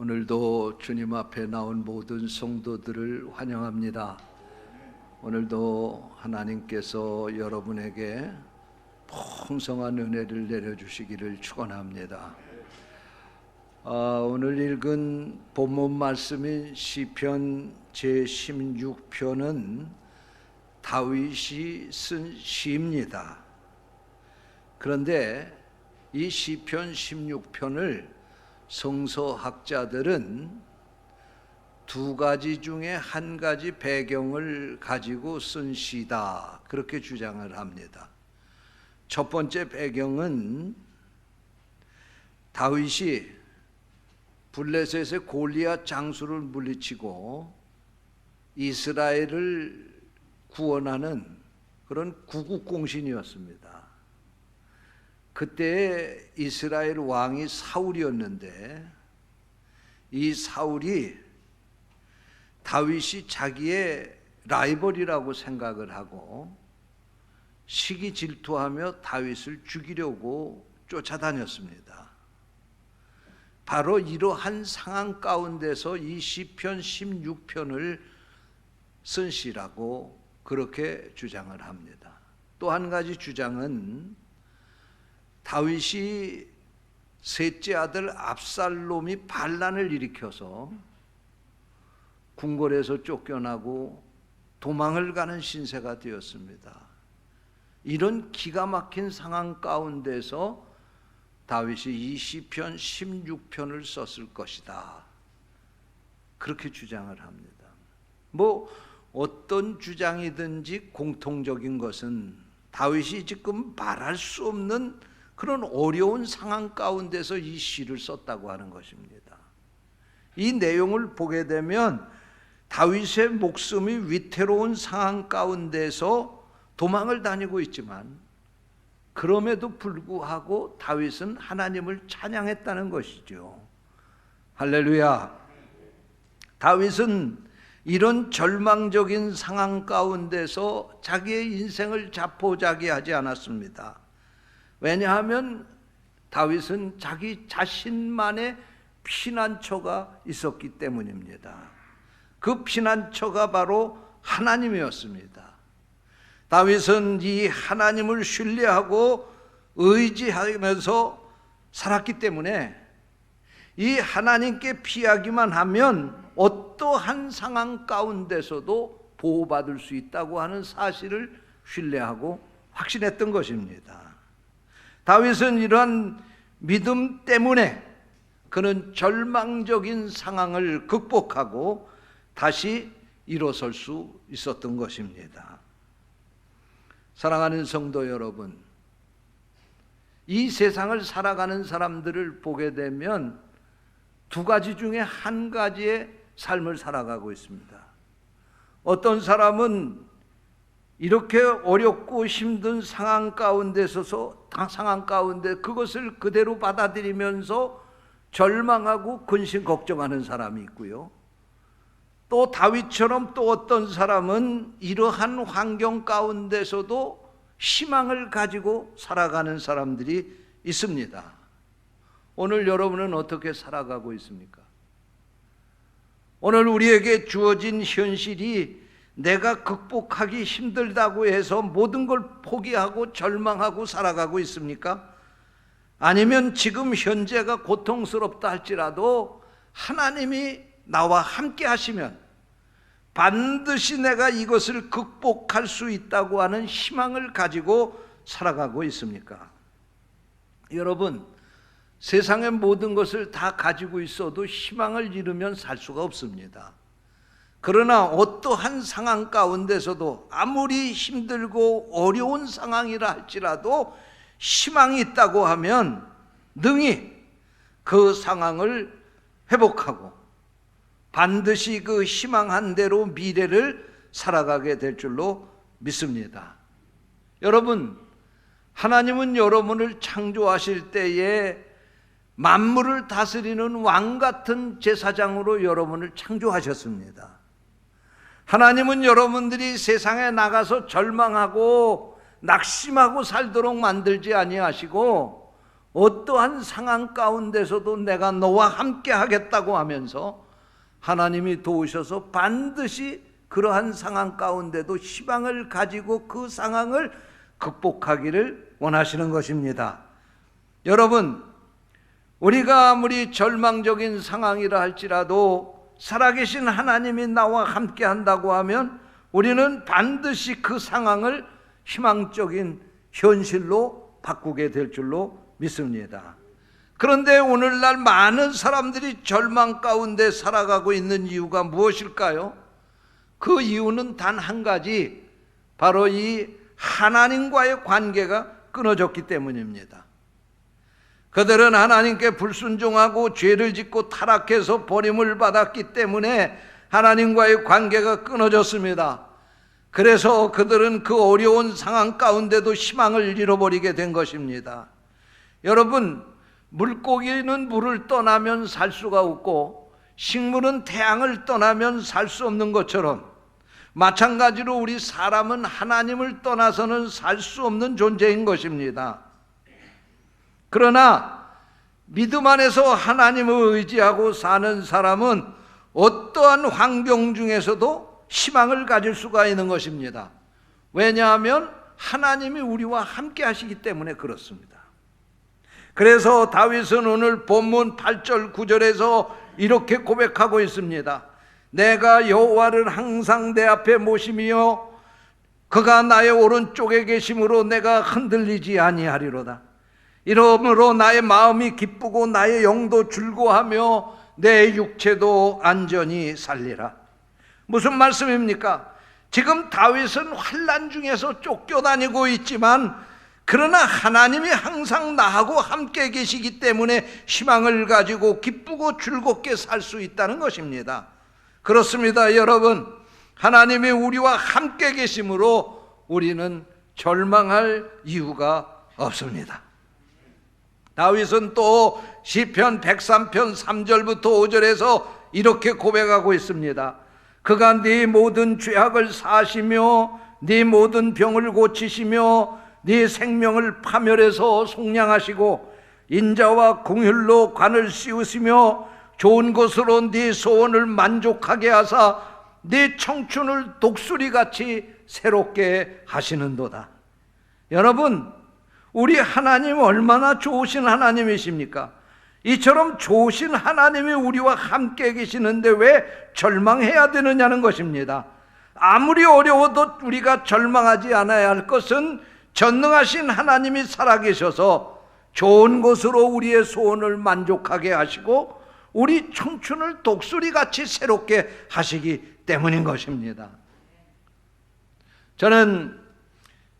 오늘도 주님 앞에 나온 모든 성도들을 환영합니다. 오늘도 하나님께서 여러분에게 풍성한 은혜를 내려주시기를 축원합니다. 오늘 읽은 본문 말씀인 시편 제16편은 다윗이 쓴 시입니다. 그런데 이 시편 16편을 성서학자들은 두 가지 중에 한 가지 배경을 가지고 쓴 시다, 그렇게 주장을 합니다. 첫 번째 배경은 다윗이 블레셋의 골리앗 장수를 물리치고 이스라엘을 구원하는 그런 구국공신이었습니다. 그때 이스라엘 왕이 사울이었는데, 이 사울이 다윗이 자기의 라이벌이라고 생각을 하고 시기 질투하며 다윗을 죽이려고 쫓아다녔습니다. 바로 이러한 상황 가운데서 이 시편 16편을 쓴 시라고 그렇게 주장을 합니다. 또 한 가지 주장은 다윗이 셋째 아들 압살롬이 반란을 일으켜서 궁궐에서 쫓겨나고 도망을 가는 신세가 되었습니다. 이런 기가 막힌 상황 가운데서 다윗이 이 시편 16편을 썼을 것이다, 그렇게 주장을 합니다. 어떤 주장이든지 공통적인 것은 다윗이 지금 말할 수 없는 그런 어려운 상황 가운데서 이 시를 썼다고 하는 것입니다. 이 내용을 보게 되면 다윗의 목숨이 위태로운 상황 가운데서 도망을 다니고 있지만, 그럼에도 불구하고 다윗은 하나님을 찬양했다는 것이죠. 할렐루야. 다윗은 이런 절망적인 상황 가운데서 자기의 인생을 자포자기하지 않았습니다. 왜냐하면 다윗은 자기 자신만의 피난처가 있었기 때문입니다. 그 피난처가 바로 하나님이었습니다. 다윗은 이 하나님을 신뢰하고 의지하면서 살았기 때문에 이 하나님께 피하기만 하면 어떠한 상황 가운데서도 보호받을 수 있다고 하는 사실을 신뢰하고 확신했던 것입니다. 다윗은 이러한 믿음 때문에 그는 절망적인 상황을 극복하고 다시 일어설 수 있었던 것입니다. 사랑하는 성도 여러분, 이 세상을 살아가는 사람들을 보게 되면 두 가지 중에 한 가지의 삶을 살아가고 있습니다. 어떤 사람은 이렇게 어렵고 힘든 상황 가운데 서서 상황 가운데 그것을 그대로 받아들이면서 절망하고 근심 걱정하는 사람이 있고요. 또 다윗처럼 또 어떤 사람은 이러한 환경 가운데서도 희망을 가지고 살아가는 사람들이 있습니다. 오늘 여러분은 어떻게 살아가고 있습니까? 오늘 우리에게 주어진 현실이 내가 극복하기 힘들다고 해서 모든 걸 포기하고 절망하고 살아가고 있습니까? 아니면 지금 현재가 고통스럽다 할지라도 하나님이 나와 함께 하시면 반드시 내가 이것을 극복할 수 있다고 하는 희망을 가지고 살아가고 있습니까? 여러분, 세상의 모든 것을 다 가지고 있어도 희망을 잃으면 살 수가 없습니다. 그러나 어떠한 상황 가운데서도 아무리 힘들고 어려운 상황이라 할지라도 희망이 있다고 하면 능히 그 상황을 회복하고 반드시 그 희망한 대로 미래를 살아가게 될 줄로 믿습니다. 여러분, 하나님은 여러분을 창조하실 때에 만물을 다스리는 왕 같은 제사장으로 여러분을 창조하셨습니다. 하나님은 여러분들이 세상에 나가서 절망하고 낙심하고 살도록 만들지 아니하시고 어떠한 상황 가운데서도 내가 너와 함께 하겠다고 하면서 하나님이 도우셔서 반드시 그러한 상황 가운데도 희망을 가지고 그 상황을 극복하기를 원하시는 것입니다. 여러분, 우리가 아무리 절망적인 상황이라 할지라도 살아계신 하나님이 나와 함께 한다고 하면 우리는 반드시 그 상황을 희망적인 현실로 바꾸게 될 줄로 믿습니다. 그런데 오늘날 많은 사람들이 절망 가운데 살아가고 있는 이유가 무엇일까요? 그 이유는 단 한 가지, 바로 이 하나님과의 관계가 끊어졌기 때문입니다. 그들은 하나님께 불순종하고 죄를 짓고 타락해서 버림을 받았기 때문에 하나님과의 관계가 끊어졌습니다. 그래서 그들은 그 어려운 상황 가운데도 희망을 잃어버리게 된 것입니다. 여러분, 물고기는 물을 떠나면 살 수가 없고 식물은 태양을 떠나면 살 수 없는 것처럼 마찬가지로 우리 사람은 하나님을 떠나서는 살 수 없는 존재인 것입니다. 그러나 믿음 안에서 하나님을 의지하고 사는 사람은 어떠한 환경 중에서도 희망을 가질 수가 있는 것입니다. 왜냐하면 하나님이 우리와 함께 하시기 때문에 그렇습니다. 그래서 다윗은 오늘 본문 8절 9절에서 이렇게 고백하고 있습니다. 내가 여호와를 항상 내 앞에 모시며 그가 나의 오른쪽에 계심으로 내가 흔들리지 아니하리로다. 이러므로 나의 마음이 기쁘고 나의 영도 즐거워하며 내 육체도 안전히 살리라. 무슨 말씀입니까? 지금 다윗은 환난 중에서 쫓겨다니고 있지만 그러나 하나님이 항상 나하고 함께 계시기 때문에 희망을 가지고 기쁘고 즐겁게 살 수 있다는 것입니다. 그렇습니다, 여러분. 하나님이 우리와 함께 계심으로 우리는 절망할 이유가 없습니다. 다윗은 또 시편 103편 3절부터 5절에서 이렇게 고백하고 있습니다. 그가 네 모든 죄악을 사하시며 네 모든 병을 고치시며 네 생명을 파멸해서 속량하시고 인자와 공휼로 관을 씌우시며 좋은 것으로 네 소원을 만족하게 하사 네 청춘을 독수리같이 새롭게 하시는도다. 여러분, 우리 하나님 얼마나 좋으신 하나님이십니까? 이처럼 좋으신 하나님이 우리와 함께 계시는데 왜 절망해야 되느냐는 것입니다. 아무리 어려워도 우리가 절망하지 않아야 할 것은 전능하신 하나님이 살아계셔서 좋은 것으로 우리의 소원을 만족하게 하시고 우리 청춘을 독수리같이 새롭게 하시기 때문인 것입니다. 저는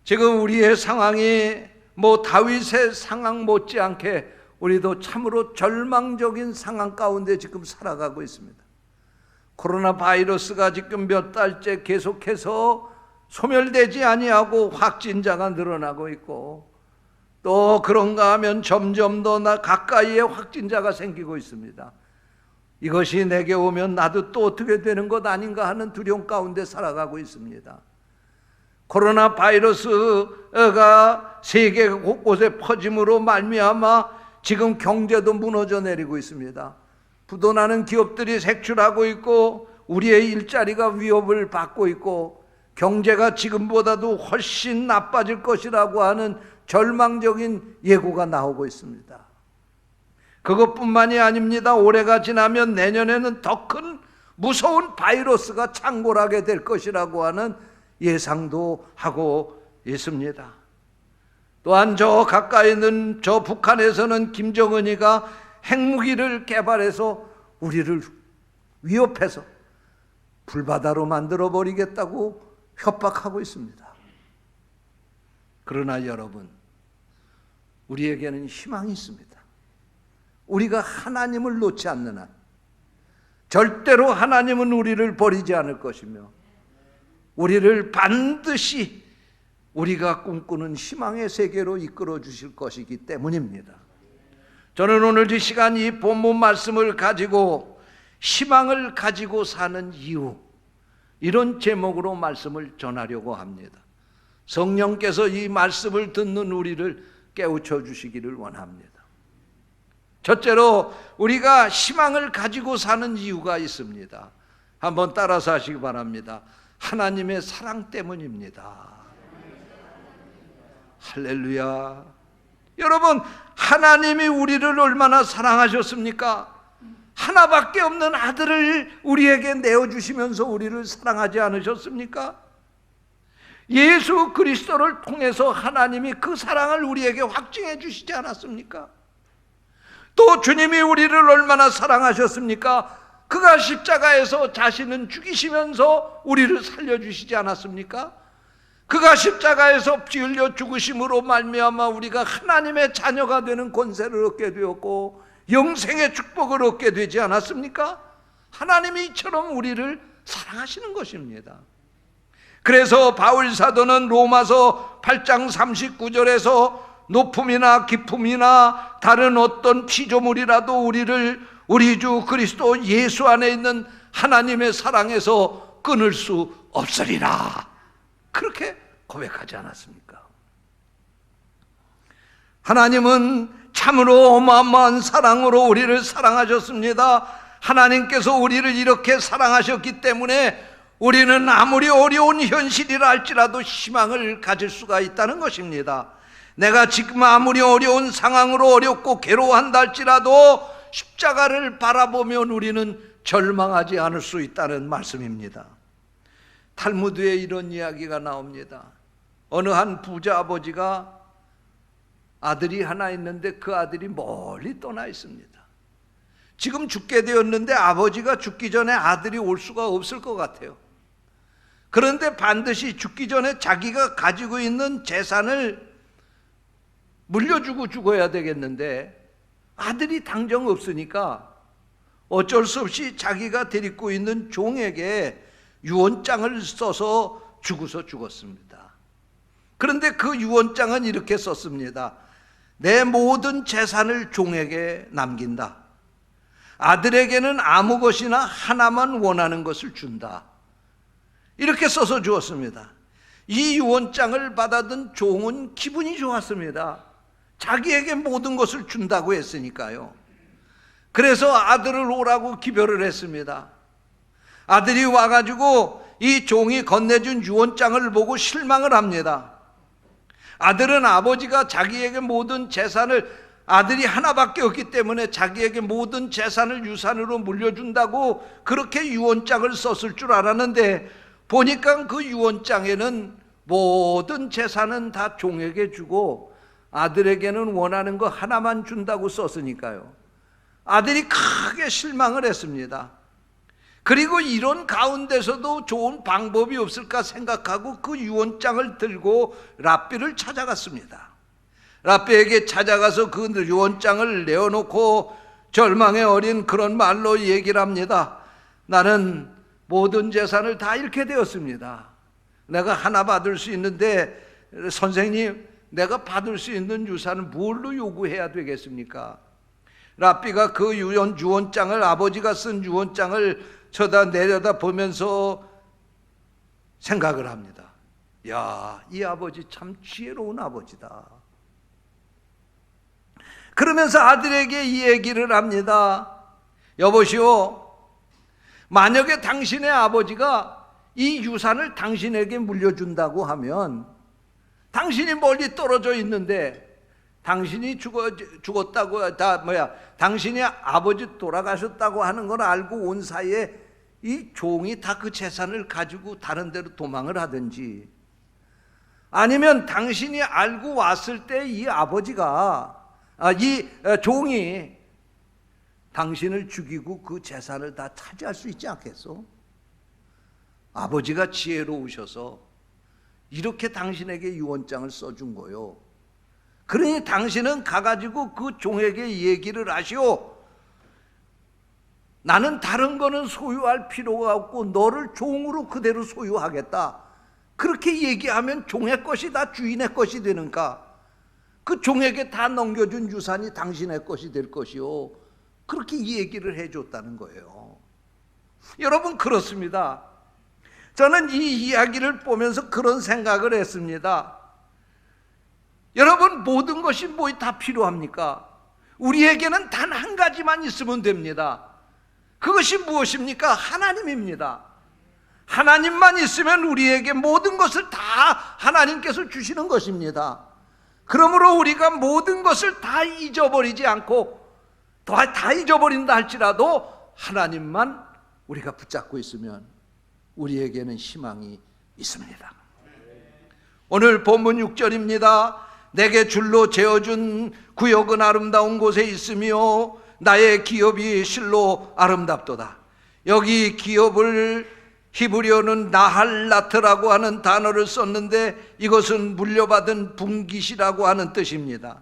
지금 우리의 상황이 다윗의 상황 못지않게 우리도 참으로 절망적인 상황 가운데 지금 살아가고 있습니다. 코로나 바이러스가 지금 몇 달째 계속해서 소멸되지 아니하고 확진자가 늘어나고 있고 또 그런가 하면 점점 더 가까이에 확진자가 생기고 있습니다. 이것이 내게 오면 나도 또 어떻게 되는 것 아닌가 하는 두려움 가운데 살아가고 있습니다. 코로나 바이러스가 세계 곳곳에 퍼짐으로 말미암아 지금 경제도 무너져 내리고 있습니다. 부도나는 기업들이 색출하고 있고 우리의 일자리가 위협을 받고 있고 경제가 지금보다도 훨씬 나빠질 것이라고 하는 절망적인 예고가 나오고 있습니다. 그것뿐만이 아닙니다. 올해가 지나면 내년에는 더 큰 무서운 바이러스가 창궐하게 될 것이라고 하는 예상도 하고 있습니다. 또한 저 가까이 있는 저 북한에서는 김정은이가 핵무기를 개발해서 우리를 위협해서 불바다로 만들어 버리겠다고 협박하고 있습니다. 그러나 여러분, 우리에게는 희망이 있습니다. 우리가 하나님을 놓지 않는 한 절대로 하나님은 우리를 버리지 않을 것이며 우리를 반드시 우리가 꿈꾸는 희망의 세계로 이끌어 주실 것이기 때문입니다. 저는 오늘 이 시간 이 본문 말씀을 가지고 희망을 가지고 사는 이유, 이런 제목으로 말씀을 전하려고 합니다. 성령께서 이 말씀을 듣는 우리를 깨우쳐 주시기를 원합니다. 첫째로 우리가 희망을 가지고 사는 이유가 있습니다. 한번 따라서 하시기 바랍니다. 하나님의 사랑 때문입니다. 할렐루야. 여러분, 하나님이 우리를 얼마나 사랑하셨습니까? 하나밖에 없는 아들을 우리에게 내어주시면서 우리를 사랑하지 않으셨습니까? 예수 그리스도를 통해서 하나님이 그 사랑을 우리에게 확증해 주시지 않았습니까? 또 주님이 우리를 얼마나 사랑하셨습니까? 그가 십자가에서 자신은 죽이시면서 우리를 살려주시지 않았습니까? 그가 십자가에서 피 흘려 죽으심으로 말미암아 우리가 하나님의 자녀가 되는 권세를 얻게 되었고 영생의 축복을 얻게 되지 않았습니까? 하나님이 이처럼 우리를 사랑하시는 것입니다. 그래서 바울 사도는 로마서 8장 39절에서 높음이나 깊음이나 다른 어떤 피조물이라도 우리를 우리 주 그리스도 예수 안에 있는 하나님의 사랑에서 끊을 수 없으리라, 그렇게 고백하지 않았습니까? 하나님은 참으로 어마어마한 사랑으로 우리를 사랑하셨습니다. 하나님께서 우리를 이렇게 사랑하셨기 때문에 우리는 아무리 어려운 현실이라 할지라도 희망을 가질 수가 있다는 것입니다. 내가 지금 아무리 어려운 상황으로 어렵고 괴로워한다 할지라도 십자가를 바라보면 우리는 절망하지 않을 수 있다는 말씀입니다. 탈무드에 이런 이야기가 나옵니다. 어느 한 부자 아버지가 아들이 하나 있는데 그 아들이 멀리 떠나 있습니다. 지금 죽게 되었는데 아버지가 죽기 전에 아들이 올 수가 없을 것 같아요. 그런데 반드시 죽기 전에 자기가 가지고 있는 재산을 물려주고 죽어야 되겠는데 아들이 당장 없으니까 어쩔 수 없이 자기가 데리고 있는 종에게 유언장을 써서 주고서 죽었습니다. 그런데 그 유언장은 이렇게 썼습니다. 내 모든 재산을 종에게 남긴다. 아들에게는 아무 것이나 하나만 원하는 것을 준다. 이렇게 써서 주었습니다. 이 유언장을 받아든 종은 기분이 좋았습니다. 자기에게 모든 것을 준다고 했으니까요. 그래서 아들을 오라고 기별을 했습니다. 아들이 와가지고 이 종이 건네준 유언장을 보고 실망을 합니다. 아들은 아버지가 자기에게 모든 재산을, 아들이 하나밖에 없기 때문에 자기에게 모든 재산을 유산으로 물려준다고 그렇게 유언장을 썼을 줄 알았는데 보니까 그 유언장에는 모든 재산은 다 종에게 주고 아들에게는 원하는 거 하나만 준다고 썼으니까요. 아들이 크게 실망을 했습니다. 그리고 이런 가운데서도 좋은 방법이 없을까 생각하고 그 유언장을 들고 랍비를 찾아갔습니다. 랍비에게 찾아가서 그 유언장을 내어놓고 절망에 어린 그런 말로 얘기를 합니다. 나는 모든 재산을 다 잃게 되었습니다. 내가 하나 받을 수 있는데 선생님, 내가 받을 수 있는 유산을 뭘로 요구해야 되겠습니까? 랍비가 그 유언장을, 아버지가 쓴 유언장을 내려다 보면서 생각을 합니다. 야, 이 아버지 참 지혜로운 아버지다. 그러면서 아들에게 이 얘기를 합니다. 여보시오, 만약에 당신의 아버지가 이 유산을 당신에게 물려준다고 하면 당신이 멀리 떨어져 있는데 당신이 죽었다고, 당신이 아버지 돌아가셨다고 하는 걸 알고 온 사이에 이 종이 다 그 재산을 가지고 다른 데로 도망을 하든지, 아니면 당신이 알고 왔을 때 이 아버지가, 이 종이 당신을 죽이고 그 재산을 다 차지할 수 있지 않겠소? 아버지가 지혜로우셔서 이렇게 당신에게 유언장을 써준 거요. 그러니 당신은 가가지고 그 종에게 얘기를 하시오. 나는 다른 거는 소유할 필요가 없고 너를 종으로 그대로 소유하겠다. 그렇게 얘기하면 종의 것이 다 주인의 것이 되는가? 그 종에게 다 넘겨준 유산이 당신의 것이 될 것이요. 그렇게 얘기를 해줬다는 거예요. 여러분, 그렇습니다. 저는 이 이야기를 보면서 그런 생각을 했습니다. 여러분, 모든 것이 뭐 다 필요합니까? 우리에게는 단 한 가지만 있으면 됩니다. 그것이 무엇입니까? 하나님입니다. 하나님만 있으면 우리에게 모든 것을 다 하나님께서 주시는 것입니다. 그러므로 우리가 모든 것을 다 잊어버리지 않고 다 잊어버린다 할지라도 하나님만 우리가 붙잡고 있으면 우리에게는 희망이 있습니다. 오늘 본문 6절입니다. 내게 줄로 재어준 구역은 아름다운 곳에 있으며 나의 기업이 실로 아름답도다. 여기 기업을 히브리어는 나할라트라고 하는 단어를 썼는데 이것은 물려받은 분깃이라고 하는 뜻입니다.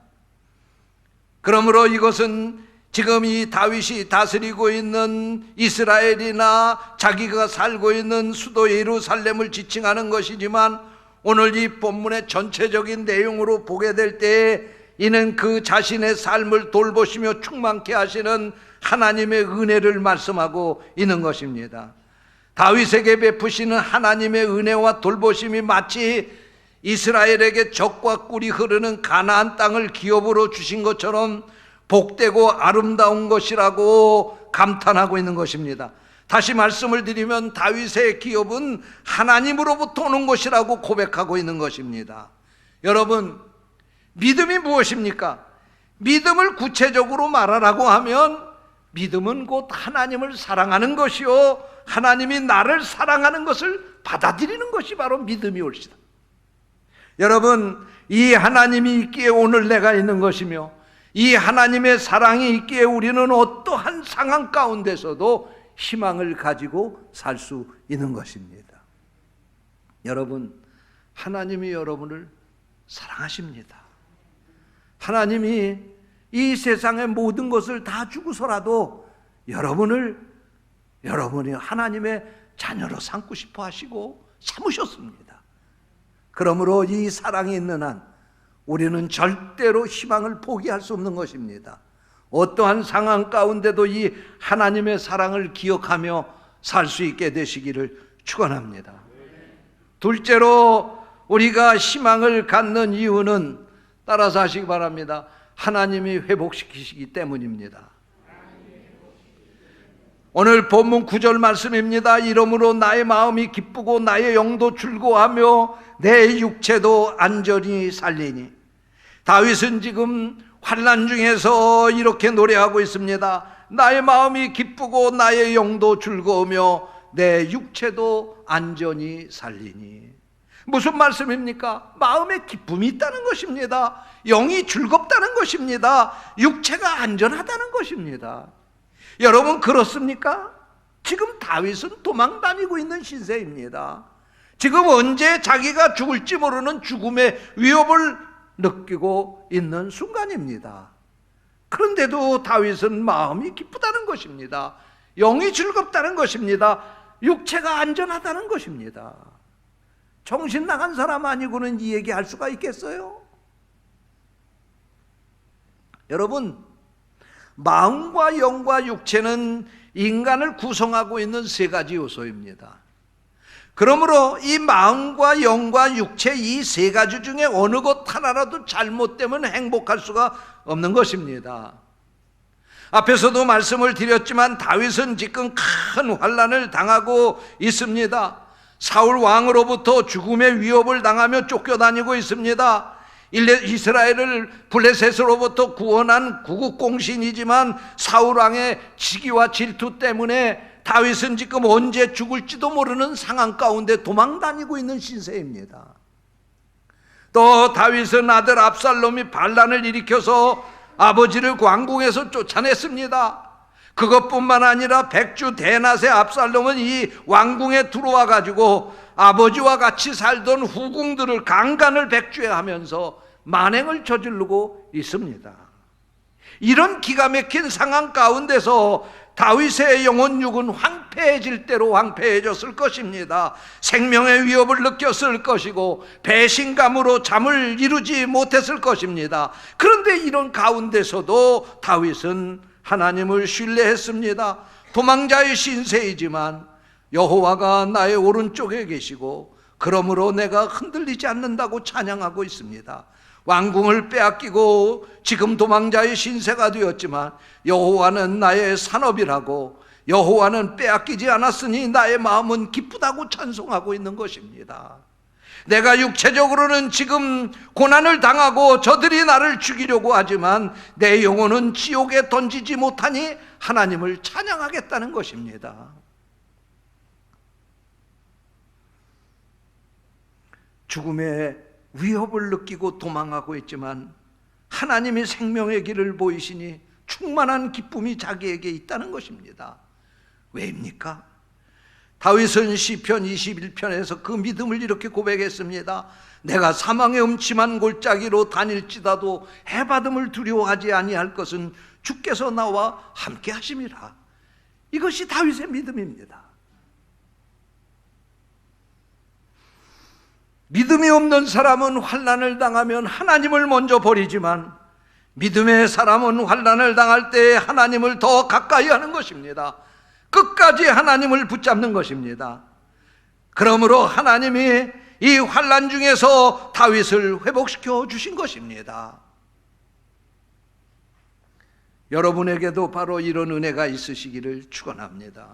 그러므로 이것은 지금 이 다윗이 다스리고 있는 이스라엘이나 자기가 살고 있는 수도 예루살렘을 지칭하는 것이지만 오늘 이 본문의 전체적인 내용으로 보게 될 때에 이는 그 자신의 삶을 돌보시며 충만케 하시는 하나님의 은혜를 말씀하고 있는 것입니다. 다윗에게 베푸시는 하나님의 은혜와 돌보심이 마치 이스라엘에게 젖과 꿀이 흐르는 가나안 땅을 기업으로 주신 것처럼 복되고 아름다운 것이라고 감탄하고 있는 것입니다. 다시 말씀을 드리면 다윗의 기업은 하나님으로부터 오는 것이라고 고백하고 있는 것입니다. 여러분, 믿음이 무엇입니까? 믿음을 구체적으로 말하라고 하면 믿음은 곧 하나님을 사랑하는 것이요 하나님이 나를 사랑하는 것을 받아들이는 것이 바로 믿음이 옳시다. 여러분, 이 하나님이 있기에 오늘 내가 있는 것이며 이 하나님의 사랑이 있기에 우리는 어떠한 상황 가운데서도 희망을 가지고 살 수 있는 것입니다. 여러분, 하나님이 여러분을 사랑하십니다. 하나님이 이 세상의 모든 것을 다 주고서라도 여러분이 하나님의 자녀로 삼고 싶어 하시고 삼으셨습니다. 그러므로 이 사랑이 있는 한 우리는 절대로 희망을 포기할 수 없는 것입니다. 어떠한 상황 가운데도 이 하나님의 사랑을 기억하며 살 수 있게 되시기를 축원합니다. 둘째로 우리가 희망을 갖는 이유는 따라서 하시기 바랍니다. 하나님이 회복시키시기 때문입니다. 오늘 본문 9절 말씀입니다. 이러므로 나의 마음이 기쁘고 나의 영도 즐거워하며 내 육체도 안전히 살리니. 다윗은 지금 환난 중에서 이렇게 노래하고 있습니다. 나의 마음이 기쁘고 나의 영도 즐거우며 내 육체도 안전히 살리니. 무슨 말씀입니까? 마음에 기쁨이 있다는 것입니다. 영이 즐겁다는 것입니다. 육체가 안전하다는 것입니다. 여러분, 그렇습니까? 지금 다윗은 도망다니고 있는 신세입니다. 지금 언제 자기가 죽을지 모르는 죽음의 위협을 느끼고 있는 순간입니다. 그런데도 다윗은 마음이 기쁘다는 것입니다. 영이 즐겁다는 것입니다. 육체가 안전하다는 것입니다. 정신 나간 사람 아니고는 이 얘기할 수가 있겠어요? 여러분, 마음과 영과 육체는 인간을 구성하고 있는 세 가지 요소입니다. 그러므로 이 마음과 영과 육체 이 세 가지 중에 어느 것 하나라도 잘못되면 행복할 수가 없는 것입니다. 앞에서도 말씀을 드렸지만 다윗은 지금 큰 환난을 당하고 있습니다. 사울 왕으로부터 죽음의 위협을 당하며 쫓겨다니고 있습니다. 이스라엘을 블레셋으로부터 구원한 구국공신이지만 사울 왕의 시기와 질투 때문에 다윗은 지금 언제 죽을지도 모르는 상황 가운데 도망다니고 있는 신세입니다. 또 다윗은 아들 압살롬이 반란을 일으켜서 아버지를 왕궁에서 쫓아냈습니다. 그것뿐만 아니라 백주 대낮에 압살롬은 이 왕궁에 들어와 가지고 아버지와 같이 살던 후궁들을 강간을 백주해하면서 만행을 저지르고 있습니다. 이런 기가 막힌 상황 가운데서 다윗의 영혼육은 황폐해질 대로 황폐해졌을 것입니다. 생명의 위협을 느꼈을 것이고 배신감으로 잠을 이루지 못했을 것입니다. 그런데 이런 가운데서도 다윗은 하나님을 신뢰했습니다. 도망자의 신세이지만 여호와가 나의 오른쪽에 계시고 그러므로 내가 흔들리지 않는다고 찬양하고 있습니다. 왕궁을 빼앗기고 지금 도망자의 신세가 되었지만 여호와는 나의 산업이라고, 여호와는 빼앗기지 않았으니 나의 마음은 기쁘다고 찬송하고 있는 것입니다. 내가 육체적으로는 지금 고난을 당하고 저들이 나를 죽이려고 하지만 내 영혼은 지옥에 던지지 못하니 하나님을 찬양하겠다는 것입니다. 죽음의 위협을 느끼고 도망하고 있지만 하나님이 생명의 길을 보이시니 충만한 기쁨이 자기에게 있다는 것입니다. 왜입니까? 다윗은 시편 21편에서 그 믿음을 이렇게 고백했습니다. 내가 사망의 음침한 골짜기로 다닐지라도 해받음을 두려워하지 아니할 것은 주께서 나와 함께 하심이라. 이것이 다윗의 믿음입니다. 믿음이 없는 사람은 환난을 당하면 하나님을 먼저 버리지만 믿음의 사람은 환난을 당할 때 하나님을 더 가까이 하는 것입니다. 끝까지 하나님을 붙잡는 것입니다. 그러므로 하나님이 이 환난 중에서 다윗을 회복시켜 주신 것입니다. 여러분에게도 바로 이런 은혜가 있으시기를 축원합니다.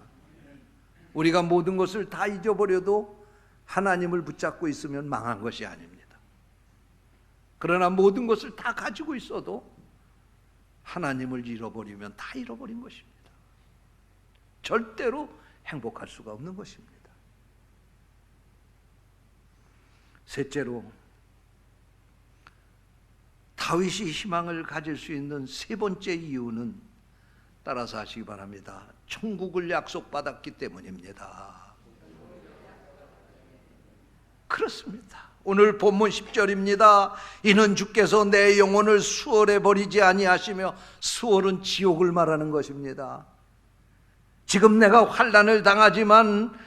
우리가 모든 것을 다 잊어버려도 하나님을 붙잡고 있으면 망한 것이 아닙니다. 그러나 모든 것을 다 가지고 있어도 하나님을 잃어버리면 다 잃어버린 것입니다. 절대로 행복할 수가 없는 것입니다. 셋째로, 다윗이 희망을 가질 수 있는 세 번째 이유는, 따라서 하시기 바랍니다, 천국을 약속받았기 때문입니다. 그렇습니다. 오늘 본문 10절입니다. 이는 주께서 내 영혼을 수월에 버리지 아니하시며, 수월은 지옥을 말하는 것입니다. 지금 내가 환난을 당하지만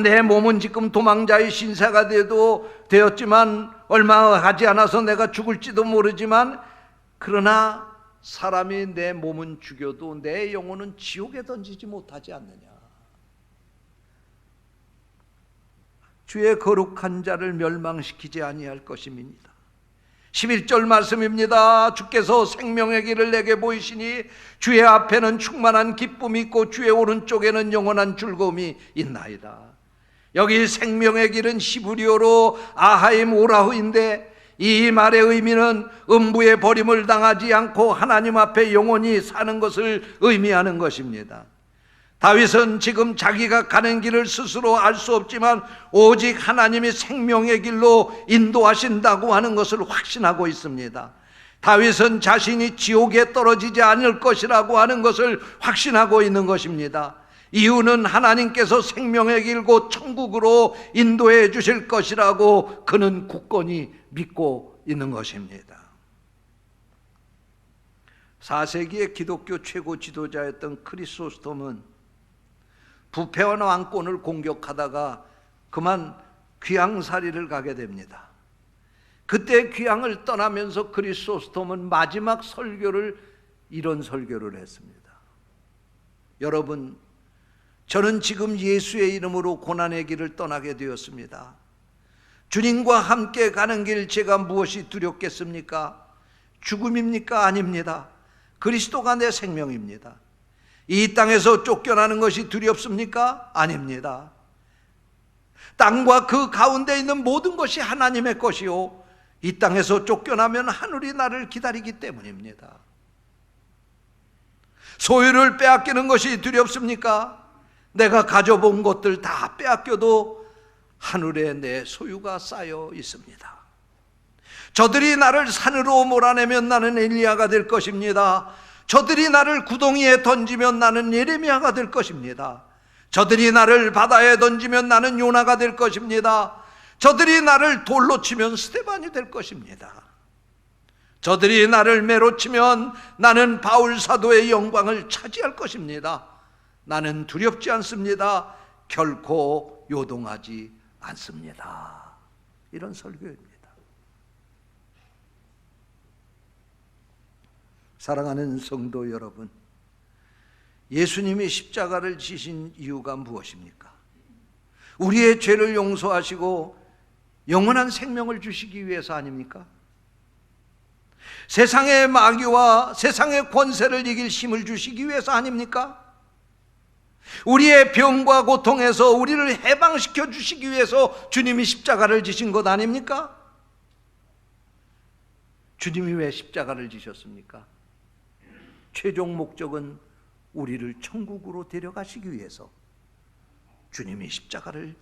내 몸은 지금 도망자의 신세가 되었지만 얼마 가지 않아서 내가 죽을지도 모르지만, 그러나 사람이 내 몸은 죽여도 내 영혼은 지옥에 던지지 못하지 않느냐. 주의 거룩한 자를 멸망시키지 아니할 것입니다. 11절 말씀입니다. 주께서 생명의 길을 내게 보이시니 주의 앞에는 충만한 기쁨이 있고 주의 오른쪽에는 영원한 즐거움이 있나이다. 여기 생명의 길은 히브리어로 아하임 오라후인데, 이 말의 의미는 음부의 버림을 당하지 않고 하나님 앞에 영원히 사는 것을 의미하는 것입니다. 다윗은 지금 자기가 가는 길을 스스로 알 수 없지만 오직 하나님이 생명의 길로 인도하신다고 하는 것을 확신하고 있습니다. 다윗은 자신이 지옥에 떨어지지 않을 것이라고 하는 것을 확신하고 있는 것입니다. 이유는 하나님께서 생명의 길 곧 천국으로 인도해 주실 것이라고 그는 굳건히 믿고 있는 것입니다. 4세기의 기독교 최고 지도자였던 크리소스톰은 부패한 왕권을 공격하다가 그만 귀양살이를 가게 됩니다. 그때 귀양을 떠나면서 크리소스톰은 마지막 설교를 이런 설교를 했습니다. 여러분, 저는 지금 예수의 이름으로 고난의 길을 떠나게 되었습니다. 주님과 함께 가는 길 제가 무엇이 두렵겠습니까? 죽음입니까? 아닙니다. 그리스도가 내 생명입니다. 이 땅에서 쫓겨나는 것이 두렵습니까? 아닙니다. 땅과 그 가운데 있는 모든 것이 하나님의 것이요, 이 땅에서 쫓겨나면 하늘이 나를 기다리기 때문입니다. 소유를 빼앗기는 것이 두렵습니까? 내가 가져본 것들 다 빼앗겨도 하늘에 내 소유가 쌓여 있습니다. 저들이 나를 산으로 몰아내면 나는 엘리야가 될 것입니다. 저들이 나를 구덩이에 던지면 나는 예레미야가 될 것입니다. 저들이 나를 바다에 던지면 나는 요나가 될 것입니다. 저들이 나를 돌로 치면 스데반이 될 것입니다. 저들이 나를 매로 치면 나는 바울 사도의 영광을 차지할 것입니다. 나는 두렵지 않습니다. 결코 요동하지 않습니다. 이런 설교입니다. 사랑하는 성도 여러분, 예수님이 십자가를 지신 이유가 무엇입니까? 우리의 죄를 용서하시고 영원한 생명을 주시기 위해서 아닙니까? 세상의 마귀와 세상의 권세를 이길 힘을 주시기 위해서 아닙니까? 우리의 병과 고통에서 우리를 해방시켜 주시기 위해서 주님이 십자가를 지신 것 아닙니까? 주님이 왜 십자가를 지셨습니까? 최종 목적은 우리를 천국으로 데려가시기 위해서 주님이 십자가를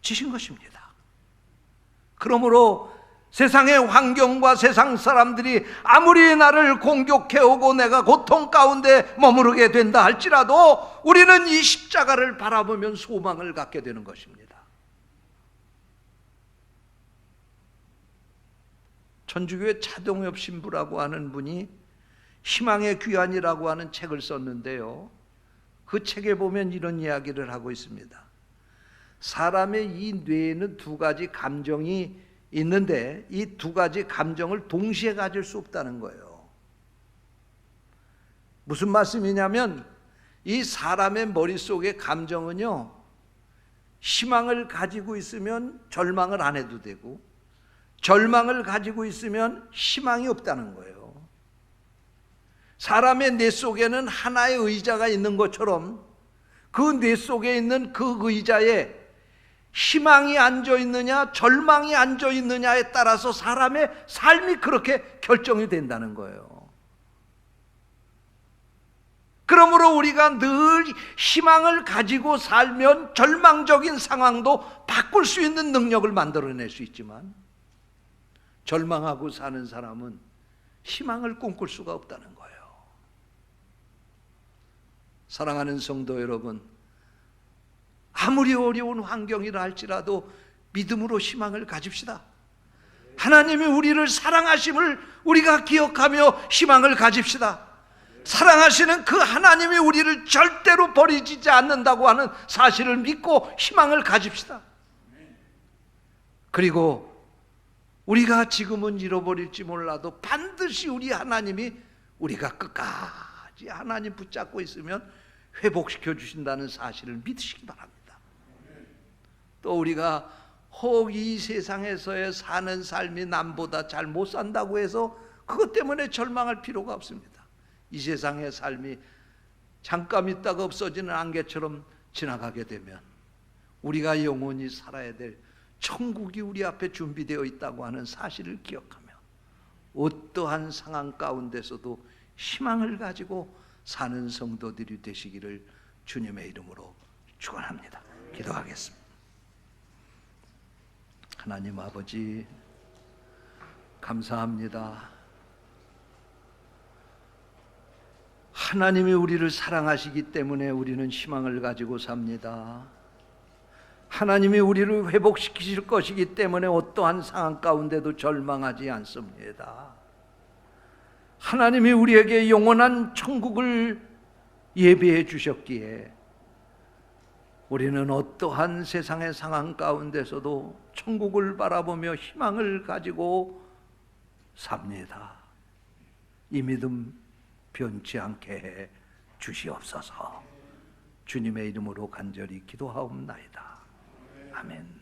지신 것입니다. 그러므로 세상의 환경과 세상 사람들이 아무리 나를 공격해오고 내가 고통 가운데 머무르게 된다 할지라도 우리는 이 십자가를 바라보면 소망을 갖게 되는 것입니다. 천주교의 차동엽 신부라고 하는 분이 희망의 귀환이라고 하는 책을 썼는데요, 그 책에 보면 이런 이야기를 하고 있습니다. 사람의 이 뇌에는 두 가지 감정이 있는데 이 두 가지 감정을 동시에 가질 수 없다는 거예요. 무슨 말씀이냐면 이 사람의 머릿속의 감정은요, 희망을 가지고 있으면 절망을 안 해도 되고 절망을 가지고 있으면 희망이 없다는 거예요. 사람의 뇌 속에는 하나의 의자가 있는 것처럼 그 뇌 속에 있는 그 의자에 희망이 앉아 있느냐 절망이 앉아 있느냐에 따라서 사람의 삶이 그렇게 결정이 된다는 거예요. 그러므로 우리가 늘 희망을 가지고 살면 절망적인 상황도 바꿀 수 있는 능력을 만들어낼 수 있지만 절망하고 사는 사람은 희망을 꿈꿀 수가 없다는 거예요. 사랑하는 성도 여러분, 아무리 어려운 환경이라 할지라도 믿음으로 희망을 가집시다. 하나님이 우리를 사랑하심을 우리가 기억하며 희망을 가집시다. 사랑하시는 그 하나님이 우리를 절대로 버리지 않는다고 하는 사실을 믿고 희망을 가집시다. 그리고 우리가 지금은 잃어버릴지 몰라도 반드시 우리 하나님이 우리가 끝까지 하나님 붙잡고 있으면 회복시켜 주신다는 사실을 믿으시기 바랍니다. 또 우리가 혹 이 세상에서의 사는 삶이 남보다 잘 못 산다고 해서 그것 때문에 절망할 필요가 없습니다. 이 세상의 삶이 잠깐 있다가 없어지는 안개처럼 지나가게 되면 우리가 영원히 살아야 될 천국이 우리 앞에 준비되어 있다고 하는 사실을 기억하며 어떠한 상황 가운데서도 희망을 가지고 사는 성도들이 되시기를 주님의 이름으로 축원합니다. 기도하겠습니다. 하나님 아버지, 감사합니다. 하나님이 우리를 사랑하시기 때문에 우리는 희망을 가지고 삽니다. 하나님이 우리를 회복시키실 것이기 때문에 어떠한 상황 가운데도 절망하지 않습니다. 하나님이 우리에게 영원한 천국을 예비해 주셨기에 우리는 어떠한 세상의 상황 가운데서도 천국을 바라보며 희망을 가지고 삽니다. 이 믿음 변치 않게 해 주시옵소서. 주님의 이름으로 간절히 기도하옵나이다. 아멘.